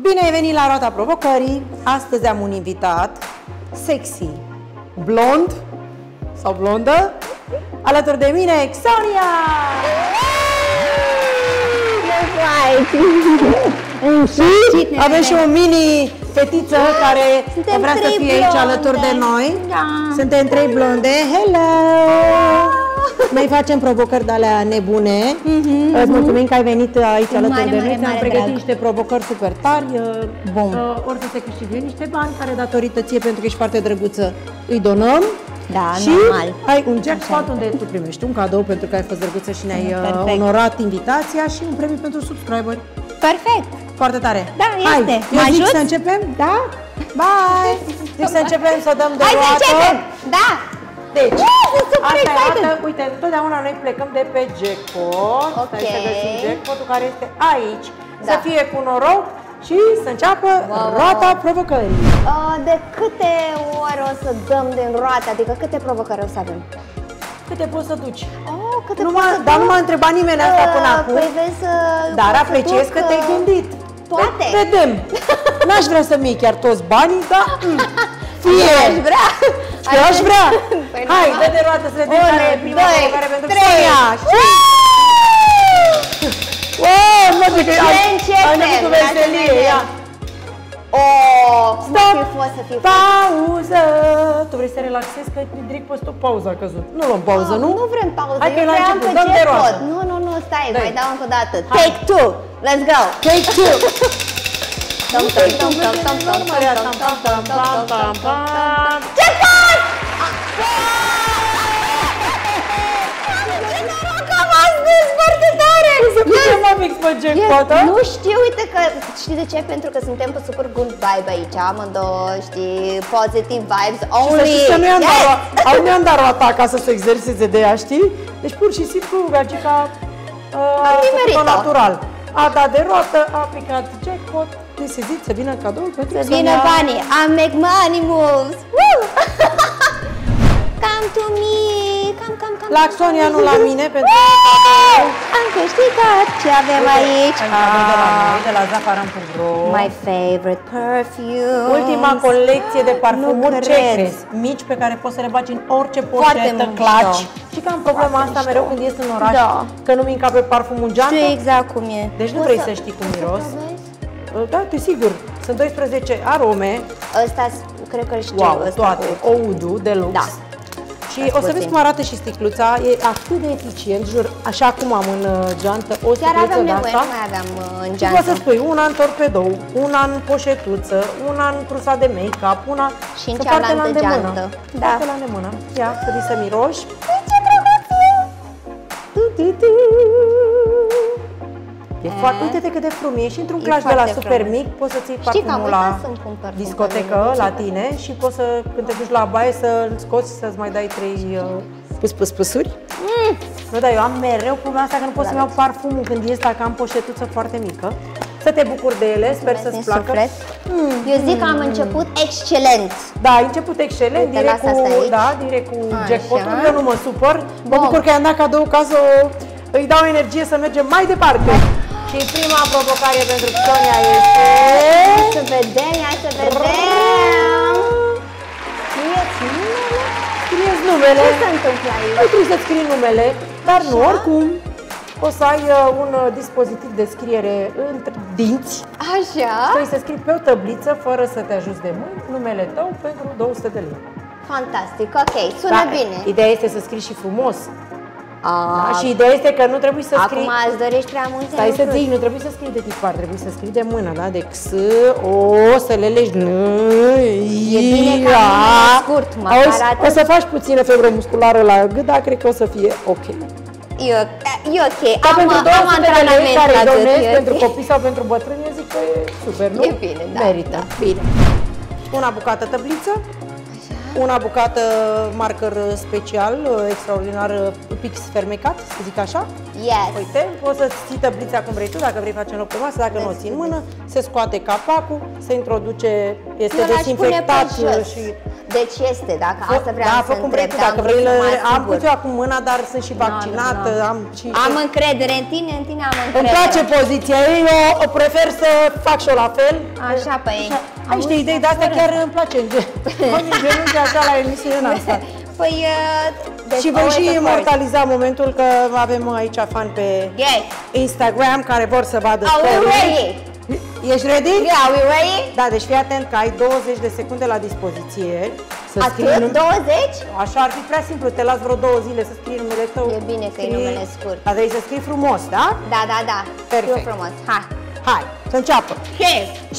Bine ai venit la Roata Provocării! Astăzi am un invitat sexy, blond sau blondă, alături de mine, Sonia! Avem și o mini fetiță care vrea să fie aici alături de noi. Suntem trei blonde. Hello! Noi facem provocări de-alea nebune. Îți mulțumim că ai venit aici alături de noi. Ți-am pregătit niște provocări super tari. Ori să se câștige niște bani care datorită ție, pentru că ești foarte drăguță, îi donăm. Da, și normal. Ai un jackpot unde tu primești un cadou pentru că ai fost drăguță și ne-ai onorat invitația și un premiu pentru subscriberi. Perfect! Foarte tare! Da, este! Eu zic să începem? Da? Bye! Zic să începem să dăm de roată. Hai să începem! Da! Deci, asta e roată. Uite, întotdeauna noi plecăm de pe jackpot. Stai să găsim jackpotul care este aici. Să fie cu noroc și să înceapă roata provocării. De câte ori o să dăm din roată? Adică câte provocări o să avem? Câte poți să duci? Dar nu m-a întrebat nimeni asta până acum. Păi vezi să... Dar apreciez că te-ai gândit. Toate? Vedem. N-aș vrea să-mi iei chiar toți banii, dar... Fie! Aș vrea! Aș vrea! Hai, dă de roată să vedem care e prima provocare pentru Sonia! Wow, nu știu că ai venit cu veselie, ia! Stop! Pauză! Tu vrei să relaxezi? Că direct poți o pauză a căzut. Nu luăm pauză, nu? Nu vrem pauză, hai că eu la vreau început, pe dăm de roată. Nu, stai, mai dau încă o dată. Take two! Let's go! Take two! Nu știu, uite că, știi de ce? Pentru că suntem pe super good vibe aici, amândouă, știi, positive vibes only. Și să nu i-am dat roata ca să se exerseze de ea, știi? Deci pur și simplu gagica a făcut-o natural. A dat de roată, a aplicat jackpot, decidit să vină cadou pentru să vină banii. I make money moves. Come to me. La Sonia, nu la mine, pentru că am câștigat ce avem aici. De la Zafaran.ro. My favorite perfume. Ultima colecție de parfumuri, ce crezi? Mici pe care poți să le bagi în orice poșetă, claci. Și că am problema asta mereu când ies în oraș, că nu-mi încape parfumul în geantă. Știu exact cum e. Deci nu vrei să știi cum miros. Da, te sigur. Sunt 12 arome. Ăsta, cred că îl știu. Wow, toate. Oudu Deluxe. Și o să vezi cum arată și sticluța, e atât de eficient, jur, așa cum am în geantă, o sticluță de asta. Nu mai aveam în geantă. Poți să spui una în torpedou, una în poșetuță, una în trusa de make-up, una și în cealaltă geantă. Da. Foarte la îndemână. Ia, să vii să miroși. Ce drăguț! E foarte, uite-te cât de frum e și într-un claj de la super mic poți să ții parfumul la discotecă la tine și poți să, când te duci la baie, să-l scoți și să-ți mai dai 3 păsuri. Nu, dar eu am mereu problema asta că nu pot să-mi iau parfumul când ies dacă am poșetuță foarte mică. Să te bucuri de ele, sper să-ți placă. Eu zic că am început excelent. Da, ai început excelent, direct cu jackpotul, eu nu mă supăr. Mă bucur că i-am dat cadou ca să îi dau energie să mergem mai departe. Și prima provocare pentru Sonia este... Să vedem, hai să vedem! Scrieți numele! Ce se întâmplă aici? Nu trebuie să-ți scrii numele, dar nu, oricum o să ai un dispozitiv de scriere între dinți. Așa? Trebuie să scrii pe o tăbliță, fără să te ajuți de mâini, numele tău pentru 200 de lei. Fantastic, ok, sună bine. Ideea este să scrii și frumos. Da, și ideea este că nu trebuie să scrii... Acum îți dorești prea multe lucruri. Stai să zic, nu trebuie să scrii de tipar, trebuie să scrii de mână, da? De X, O, să le legi. E bine că am scurt, măcar o să faci puțină febră musculară la gât, dar cred că o să fie ok. E ok, am antrenament care donezi pentru copii sau pentru bătrâni, eu zic că e super, nu? E bine, da. Merită, bine. Una bucată tăbliță. Una bucată marker special, extraordinar, pix fermecat, să zic așa. Yes. Uite, poți să ții tăblița cum vrei tu, dacă vrei face în loc pe masă, dacă nu o ții în mână, se scoate capacul, se introduce, este dezinfectat și Deci este, dacă asta vreau să fă cum întreb. vrei tu, dacă vrei, am pus eu acum mâna, dar sunt și vaccinată. Am încredere în tine am încredere. Îmi place poziția ei, eu prefer să fac și eu la fel. Așa, păi. Ai niște idei de astea, chiar îmi place. Am genunchi așa la emisiunea asta. Păi, și voi și imortaliza momentul că avem aici fan pe Instagram care vor să vadă story. Ești ready? Yeah, we ready? Da, deci fii atent că ai 20 de secunde la dispoziție să scrii. Atât? 20? Așa ar fi prea simplu, te las vreo 2 zile să scrii numele tău. E bine că e numele scurt. Dar trebuie să scrii frumos, da? Da. Perfect. Scriu frumos. Hai, să înceapă.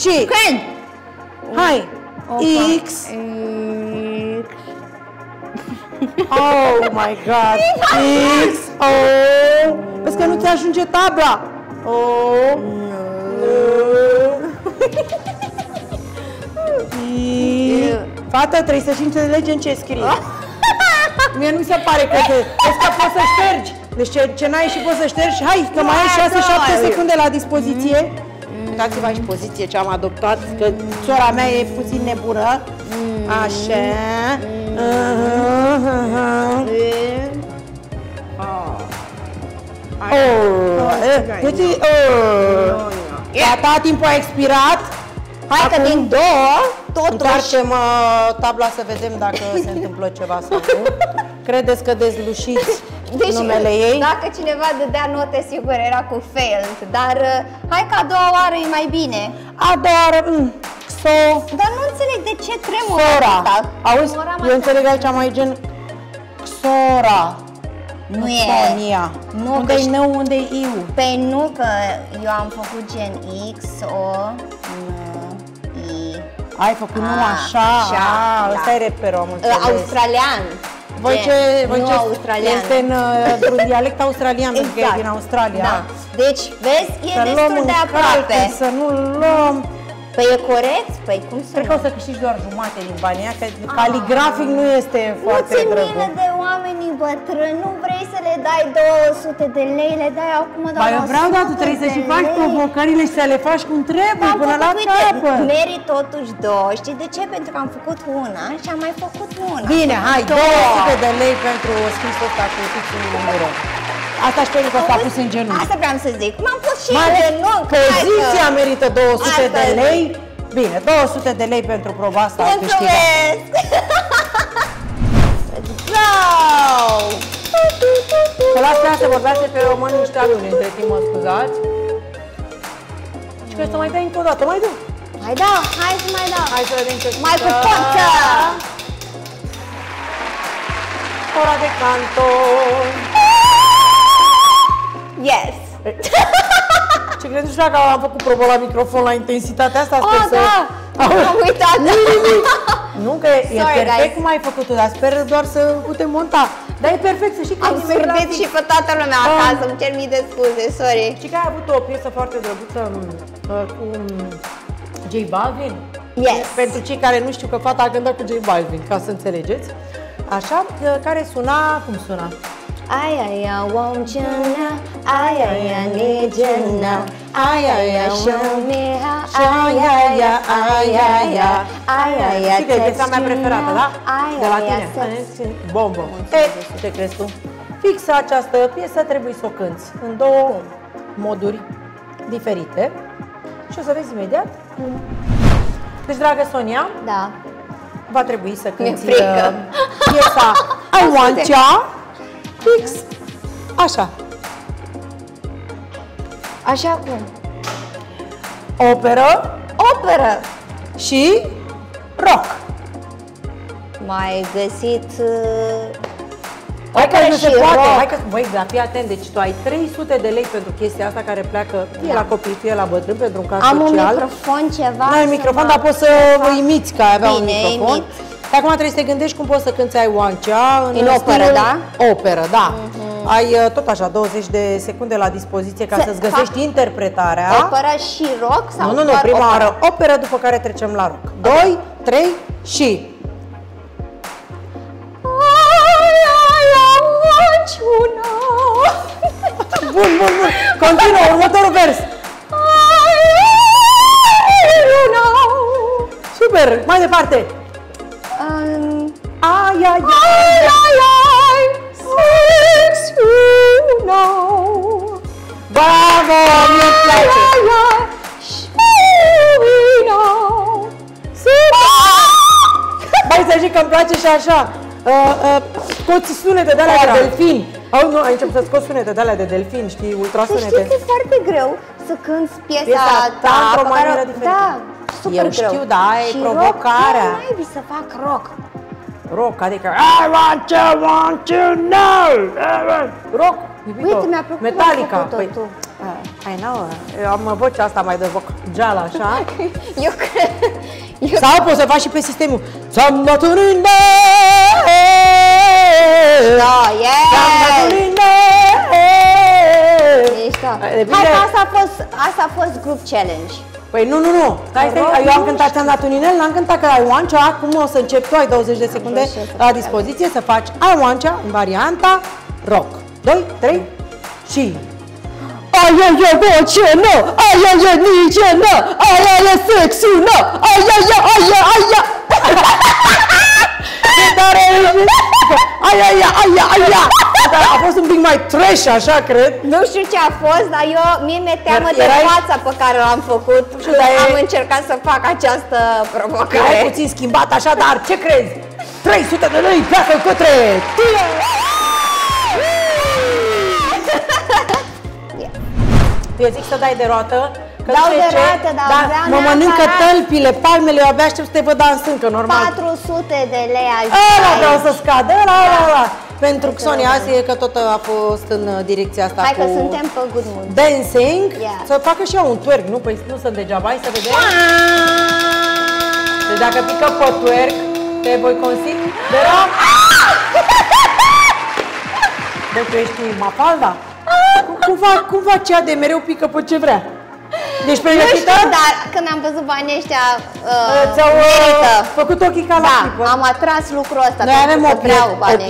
Și când? Hai. X. Oh my God. X. O. Vezi că nu ți ajunge tabla. O. Fata, trebuie să-și înțelegem ce scrie. Mie nu mi se pare că poți să ștergi. Deci ce n-ai și poți să ștergi. Hai, că mai ai 6-7 secunde la dispoziție. Uitați-vă aici poziție ce am adoptat, că sora mea e puțin nebună. Așa. Gata, timpul a expirat. Hai că din 2, totuși. Întoarcem tabla să vedem dacă se întâmplă ceva sau nu. Credeți că dezlușiți numele ei? Dacă cineva dădea note, sigur era cu failed. Dar hai că a doua oară e mai bine. A doua oară, Dar nu înțeleg de ce tremură asta. Auzi, eu înțeleg aici mai gen Xora. Nu e. Sonia. Unde-i N, unde-i Iu? Păi nu, că eu am făcut gen X, O, N, I. Ai făcut nu așa? Ăsta e reperul, am înțeles. Australian. Voi ce australian. este într-un dialect australian, pentru că e din Australia. Da. Deci, vezi, e destul de aproape. Să nu luăm. Păi e corect? Păi cum să cred că o să câștigi doar jumate din banii ăia, că caligrafic nu este foarte drăguț. Nu țin milă de oamenii bătrâni, nu vrei să le dai 200 de lei, le dai acum doar 100 de lei. Eu vreau, dar tu trebuie să și faci provocările și să le faci cum trebuie, până la capăt. Merit totuși 2, știi de ce? Pentru că am făcut una și am mai făcut una. Bine, hai, 200 de lei pentru scrisul ăsta cu fixul numărul. Asta și pentru că s-a pus în genunchi. Asta vreau să zic. M-am pus și în genunchi. Poziția merită 200 de lei. Bine, 200 de lei pentru proba asta. Mulțumesc! Să las pe asta, vorbeaște pe român niște alune. Între timp, mă scuzați. Și că să mai dai încă o dată, mai dă. Mai dau, hai să mai dau. Hai să vedem ce mai cu forță! Ora de canto. Yes! Ce crezi, nu știu dacă am făcut probă la microfon la intensitatea asta? Da! Am uitat! Nu, că e perfect cum ai făcut-o, dar sper doar să putem monta. Dar e perfect, să știi că am sârbit și pe toată lumea acasă, îmi cer mii de scuze, sorry. Știi că ai avut o piesă foarte drăguță cu J Balvin? Yes! Pentru cei care nu știu că fata a cântat cu J Balvin, ca să înțelegeți. Așa, care suna, cum suna? Ai, ai, ai, want you now. Ai, ai, ai, need you now. Ai, ai, ai, show me how. Ai, ai, ai, ai, ai, ai, ai, ai, știi că e piesa mea preferată, da? De la tine. Bombă. Ce crezi tu? Fix această piesă trebuie să o cânți în două moduri diferite. Și o să vezi imediat. Deci, dragă Sonia, da, va trebui să cânti piesa I Want Ya. Fix așa. Așa cum? Operă. Operă. Și rock. M-ai găsit... Hai că nu se poate. Hai că, băi, dar fii atent, deci tu ai 300 de lei pentru chestia asta care pleacă fie la copii, fie la bătrâni, pentru un caz social. Am un microfon, ceva. Nu ai microfon, dar poți să imiți că ai avea un microfon. Și acum trebuie să te gândești cum poți să cânti I Want Ya în operă, da? Operă, da. Ai tot așa 20 de secunde la dispoziție ca să-ți găsești interpretarea. Opera și rock sau nu, prima oară operă, după care trecem la rock. 2, 3 și... Bun. Continuă, următorul vers. Super, mai departe. Ai, ai, ai, ai, ai, sex you know. Bravo, mi-e place. Băi, să zic că îmi place și așa. Scoți sunete de alea de delfin. Au, nu, ai început să scoți sunete de alea de delfin, știi, ultrasunete. Știi că e foarte greu să cânti piesa ta într-o manieră diferită. Da, super eu greu. știu, da, aia e provocarea. Și rock, să fac rock. Rock, adică I want to know. Rock, iubito. Uite, mi-a plăcut Metallica. păi, tu. I know, eu am vocea asta mai de vocal, așa. Eu cred... Sau poți să faci și pe sistemul. Da, Mișto. Hai că asta a fost group challenge. Păi nu. Stai, eu am cântat, ți-am dat un inel, n-am cântat că I want you, acum o să încep, tu ai 20 de secunde la dispoziție să faci I want you în varianta rock. 2, 3 și... Aia e voce, nu! Aia e nici, nu! Aia e sexy, nu! Aia! Ce tare ești! Aia! Dar a fost un pic mai trash, așa, cred. Nu știu ce a fost, dar mie mi-e teamă de fața pe care l-am făcut și am încercat să fac această provocare. Erai puțin schimbat, așa, dar ce crezi? 300 de lei pleacă către tine! Eu zic să dai de roată. Dau de roată, dar mă mănâncă tălpile, palmele, eu abia aștept să te văd dansând, că normal. 400 de lei aș ăla vreau să scadă, ăla. Pentru Xonia azi e că tot a fost în direcția asta. Hai că suntem pe good mood. Dancing, să facă și eu un twerk, nu? Păi nu sunt degeaba, hai să vedem. Deci dacă pică pe twerk, te voi considera. Bă, tu ești Mafalda? Cum faci ea de mereu pică pe ce vrea? Deci pregătită? Nu știu, dar când am văzut banii ăștia, ți-au făcut ochii ca la clipă. Am atras lucrul ăsta. Noi avem o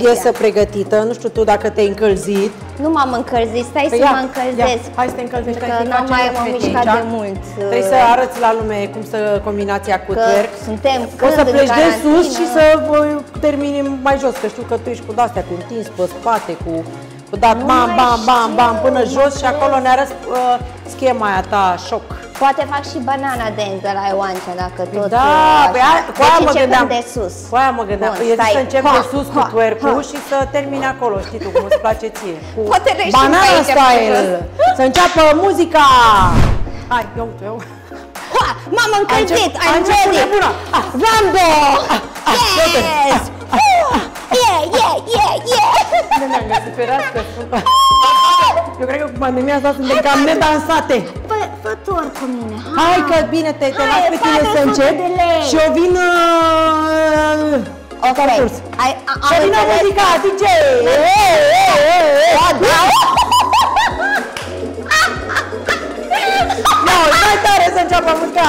piesă pregătită, nu știu tu dacă te-ai încălzit. Nu m-am încălzit, stai să mă încălzesc. Hai să te încălzești, că n-am mai mișcat de mult. Trebuie să arăți la lume cum să combinația cu twerk. Suntem o să pleci de sus și să termini mai jos, că știu că tu ești cu de-astea, cu întins pe spate, cu dat bam până jos și acolo ne arăți schema aia ta, șoc. Poate fac și banana dance de la Ioancea, dacă tot. Da, cu aia mă gândeam. De sus. Cu aia mă gândeam. Eu zic să încep de sus cu twerk-ul și să termini acolo, știi tu cum îți place ție. Cu banana style. Să înceapă muzica. Hai, eu. M-am încălzit, I'm ready. Rambo! Yes! Yeah! Nu ne-am găsit pe rască. Eu cred că cu pandemia asta suntem cam nedansate. Fă tu ori cu mine. Hai că bine, te las pe tine să încep și o vin concurs. Și o vină muzica, DJ! No, mai tare să înceapă muzica!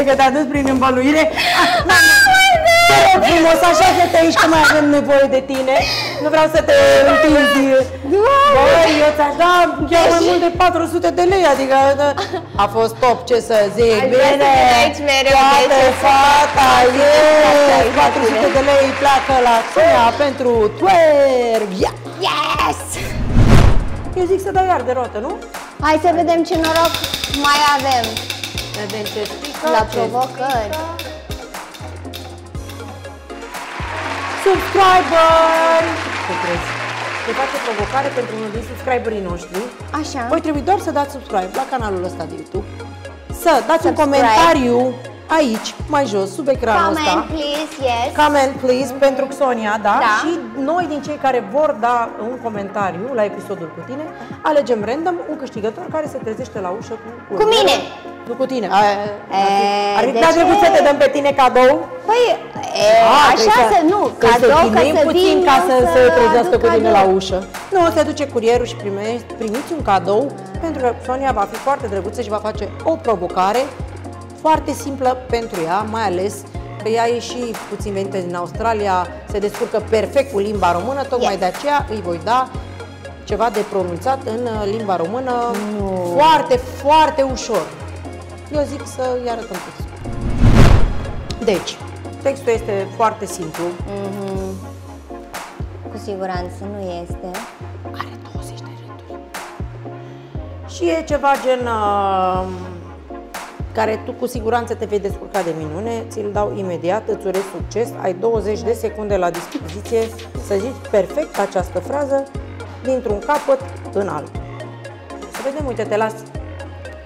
Că te-a dus prin îmbăluire. Te rog frumos, așează-te aici că mai avem nevoie de tine. Nu vreau să te întinzi. Băi, eu ți-aș da chiar mai mult de 400 de lei, adică a fost top, ce să zic. Bine, toată fata ei, 400 de lei pleacă la Sonia pentru twerk. Yes! Eu zic să dai iar de roată, nu? Hai să vedem ce noroc mai avem Vedem ce strică, la ce provocări. Subscriber! Ce crezi? Se face provocare pentru unul din subscriberii noștri. Așa. Voi trebuie doar să dați subscribe la canalul ăsta de YouTube. Să dați un Subscribe. comentariu aici, mai jos, sub ecranul ăsta. Comment, please, yes. Comment, please, pentru Sonia, da? Da. Și noi din cei care vor da un comentariu la episodul cu tine, alegem random un câștigător care se trezește la ușă cu mine. Nu cu tine. Ar fi de prea drăguț ce? să te dăm pe tine cadou? Păi, așa să nu, cadou, cadou, ca să puțin vin ca să eu se trezească aduc cu tine cadou. la ușă. Nu, se duce curierul și primiți un cadou, pentru că Sonia va fi foarte drăguță și va face o provocare foarte simplă pentru ea, mai ales că ea e și puțin venită din Australia, se descurcă perfect cu limba română, tocmai de aceea îi voi da ceva de pronunțat în limba română foarte, foarte ușor. Eu zic să-i arătăm textul. Deci, textul este foarte simplu. Cu siguranță nu este. Are 20 de rânduri. Și e ceva gen care tu cu siguranță te vei descurca de minune. Ți-l dau imediat, îți urez succes. Ai 20 de secunde la dispoziție să zici perfect această frază dintr-un capăt în altul. Să vedem, uite, te las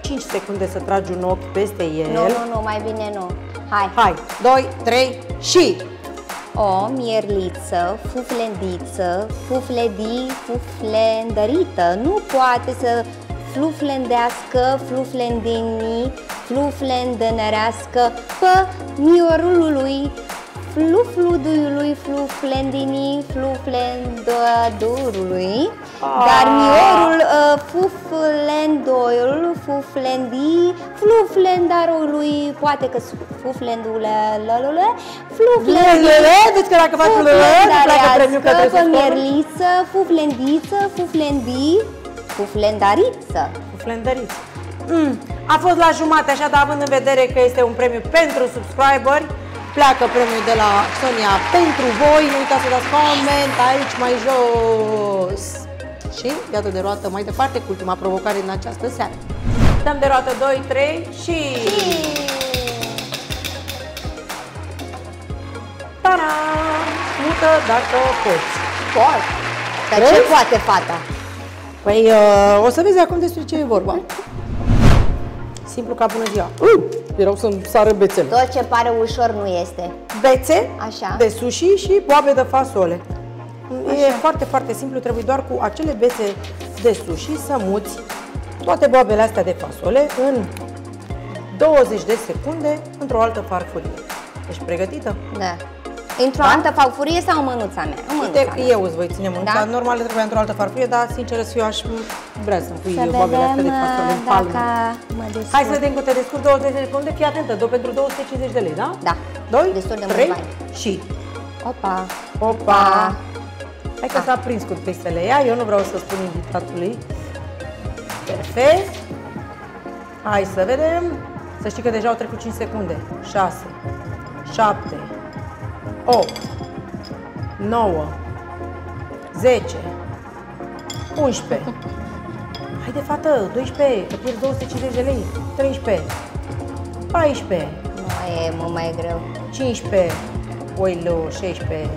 5 secunde să tragi un ochi peste el. Nu, mai bine nu. Hai. Hai, 2, 3 și... O mierliță, fuflendiță, fufledi, fuflendărită, nu poate să fluflendească, fluflendini, fluflendănărească, pe miorului, flufluduiului, fluflendini, fluflendădurului, dar miorul fuflendoiul, fuflendi, fluflendarului, poate că fuflendule, Lele, deci că dacă faci lele, nu pleacă premiul către pe mierliță, fuflendiță, fuflendi, fuflendariță. Fuflendăriță. A fost la jumate, așa, dar având în vedere că este un premiu pentru subscriberi, pleacă premiul de la Sonia pentru voi. Nu uitați să dați coment aici mai jos. Și iată de roată mai departe cu ultima provocare din această seară. Dăm de roată 2, 3 și... Ta-da! Mută dacă poți. Pot. Dar ce poate fata? Păi o să vezi acum despre ce e vorba. Simplu ca bună ziua. Erau să-mi sară bețele. Tot ce pare ușor nu este. Bețe Așa. de sushi și boabe de fasole. E foarte, foarte simplu, trebuie doar cu acele bețe de sushi să muți toate boabele astea de fasole în 20 de secunde într-o altă farfurie. Ești pregătită? Da. Într-o altă farfurie sau în mânuța mea? În mânuța mea. Eu îți voi ține mânuța. Da? Normal trebuie într-o altă farfurie, dar sincer să fiu, aș vrea să-mi pui Să boabele astea de vedem fasole în palmă. dacă mă descurc. Hai să vedem că te descurc 20 de secunde, fii atentă, pentru 250 de lei, da? Da. 2, Destul de 3 mulți bani. și... Opa. Opa! Hai că s-a prins cu pistele ea, eu nu vreau să spun invitatului. Perfect! Hai să vedem. Să știi că deja au trecut 5 secunde. 6, 7, 8, 9, 10, 11. Haide, fată, 12, că pierzi 250 de lei. 13, 14, Nu e mult mai greu. 15, oileu, 16,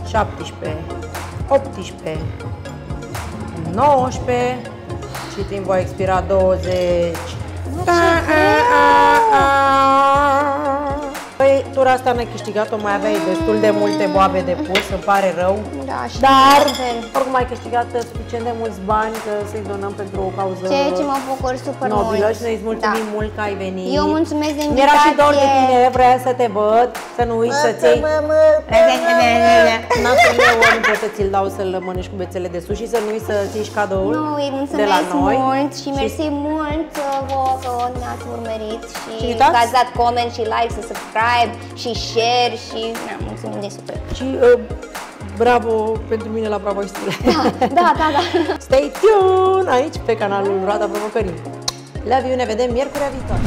17, 18, 19 și timpul va expira 20. Păi, tura asta n-ai câștigat-o, mai aveai destul de multe boabe de pus, îmi pare rău. Da, și Dar, la fel. oricum ai câștigat suficient de mulți bani că să-i donăm pentru o cauză Ceea ce mă bucur super nobilă mult. și noi îți mulțumim mult că ai venit. Eu mulțumesc de Mi-era și dor de invitație. tine, vreau să te văd, să nu uiți să-ți iei nasul meu, nu pot să ți-l dau să-l mănânci cu bețele de sushi, să nu uiți să-ți iei cadoul Nu, îi de la mulțumesc noi. mult și mersi mult vouă că ne-ați urmărit și uitați? că ați dat comment și like și subscribe și share și mulțumim de super. Și bravo pentru mine la Bravo Stile. Da. Stay tuned aici pe canalul Roada Provocării. Love you, ne vedem miercurea viitoare.